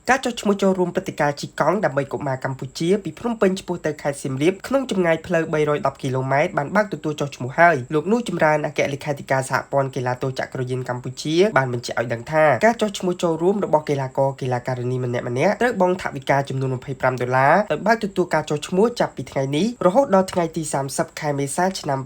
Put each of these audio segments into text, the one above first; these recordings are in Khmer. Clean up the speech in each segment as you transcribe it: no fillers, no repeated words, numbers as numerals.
ការចុះឈ្មោះចូលរួមព្រឹត្តិការណ៍ជីកង់ដើម្បីកុមារកម្ពុជាពីភ្នំពេញឆ្ពោះទៅខេត្តសៀមរាបក្នុងចម្ងាយផ្លូវ310គីឡូម៉ែត្របានបើកទទួលចុះឈ្មោះហើយលោកនោះចម្រើនអគ្គលេខាធិការសហព័ន្ធកីឡាទោចក្រយានកម្ពុជាបានបញ្ជាក់ឲ្យដឹងថាការចុះឈ្មោះចូលរួមរបស់កីឡាករកីឡាការិនីម្នាក់ៗត្រូវបង់ថវិកាចំនួន$25ដោយបើកទទួលការចុះឈ្មោះចាប់ពីថ្ងៃនេះរហូតដល់ថ្ងៃទី30ខែមេសាឆ្នាំ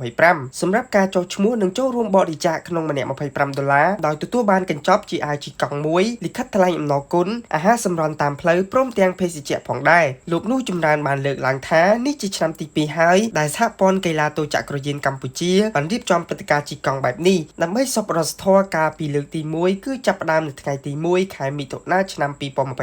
2025សម្រាប់ការចុះឈ្មោះនឹងចូលរួមបរិច្ចាគក្នុងម្នាក់$25ដោយទទួលបានកញ្ចប់ជាអាវជីកង់មួយលិខិតថ្លែងអំណរគុណអាហារសម្រន់តាមផ្លូវព្រមទាំងភេសជ្ជៈផងដែរលោកនោះចម្រើនបានលើកឡើងថានេះជាឆ្នាំទី2ហើយដែលសហព័ន្ធកីឡាទោចក្រយានកម្ពុជាបានរៀបចំព្រឹត្តិការណ៍ជីកង់បែបនេះដើម្បីសប្បុរសធម៌កាលពីលើកទី1គឺចាប់ផ្ដើមនៅថ្ងៃទី1ខែមិថុនាឆ្នាំ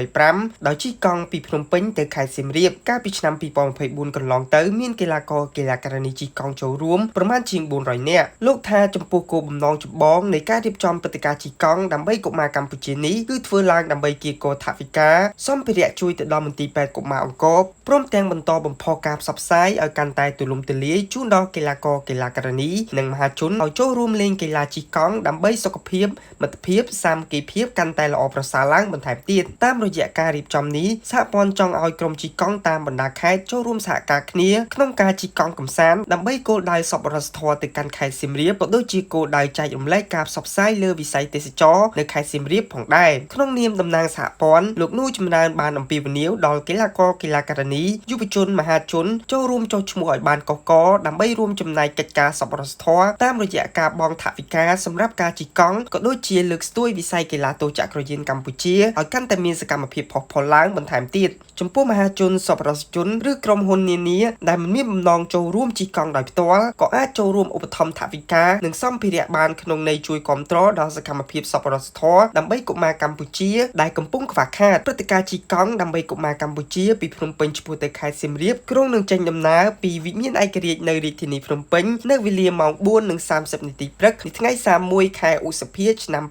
2025ដោយជិះកង់ពីភ្នំពេញទៅខេត្តសៀមរាបកាលពីឆ្នាំ2024កន្លងទៅមានកីឡាករកីឡាការិនីជិះកង់ចូលរួមប្រមាណជាង400នាក់លោកថាចំពោះគោលបំណងចម្បងនៃការរៀបចំព្រឹត្តិការណ៍ជិះកង់ដើម្បីកុមារកម្ពុជានេះគឺធ្វើឡើងដើម្បីកៀរគរថវិកាសម្ភារៈជួយទៅដល់មន្ទីរពេទ្យកុមារអង្គរព្រមទាំងបន្តបំផុសការផ្សព្វផ្សាយឲ្យកាន់តែទូលំទូលាយជូនដល់កីឡាករកីឡាការិនីនិងមហាជនឲ្យចូលរួមលេងកីឡាជិះកង់ដើម្បីសុខភាពមិត្តភាពសាមគ្គីភាពកាន់តែល្អប្រសើរឡើងបន្ថែមទៀតតាមរយៈការរៀបចំនេះសហព័ន្ធចង់ឲ្យក្រុមជិះកង់តាមបណ្ដាខេត្តចូលរួមសហការគ្នាក្នុងការជិះកង់កម្សាន្តដើម្បីគោលដៅសប្បុរសធម៌ទៅកាន់ខេត្តសៀមរាបក៏ដូចជាគោលដៅចែករំលែកការផ្សព្វផ្សាយលើវិស័យទេសចរណ៍នៅខេត្តសៀមរាបផងដែរក្នុងនាមតំណាងសហព័ន្ធលោកនោះចម្រើនបានអំពាវនាវដល់កីឡាករកីឡាការិនីយុវជនមហាជនចូលរួមចុះឈ្មោះឲ្យបានកកដើម្បីរួមចំណែកកិច្ចការសប្បុរសធម៌តាមរយៈការបង់ថវិកាសម្រាប់ការជិះកង់ក៏ដូចជាលើកស្ទួយវិស័យកីឡាទោចក្រយានកម្ពុជាឲ្យកាន់តែមានសកម្មភាពផុសផុលឡើងបន្ថែមទៀតចំពោះមហាជនសប្បុរសជនឬក្រុមហ៊ុននានាដែលមិនមានបំណងចូលរួមជិះកង់ដោយផ្ទាល់ក៏អាចចូលរួមឧបត្ថម្ភថវិកានិងសម្ភារៈបានក្នុងន័យជួយគាំទ្រដល់សកម្មភាពសប្បុរសធម៌ដើម្បីកុមារកម្ពុជាដែលកំពុងខ្វះខាតព្រឹត្តិការណ៍ជិះកង់ដើម្បីកុមារកម្ពុជាពីភ្នំពេញឆ្ពោះទៅខេត្តសៀមរាបក្រុងនឹងចេញដំណើរពីវិមានឯករាជ្យនៅរាជធានីភ្នំពេញនៅវេលាម៉ោង 4:30 នាទីព្រឹកនៃថ្ងៃ31ខែឧសភាឆ្នាំ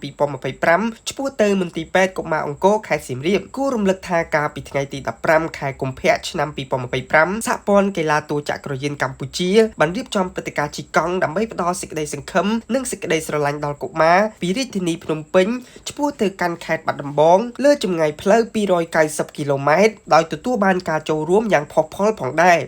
2025ឆ្ពោះទៅមន្ទីរពេទ្យកុមារអង្គរខេត្តសៀមរាបគួររំលឹកថាកាលពីថ្ងៃទី15ខែកុម្ភៈឆ្នាំ2025សហព័ន្ធកីឡាទោចក្រយានកម្ពុជាបានរៀបចំព្រឹត្តិការណ៍ជិះកង់ដើម្បីផ្ដល់សេចក្តីសង្ឃឹមនិងសេចក្តីស្រឡាញ់ដល់កុមារពីរាជធានីភ្នំពេញឆ្ពោះទៅកាន់ខេត្តបាត់ដំបងលើចម្ងាយផ្លូវ290គីឡូម៉ែត្រដោយទទួលបានការចូលរួមយ៉ាងផុសផុលផងដែរ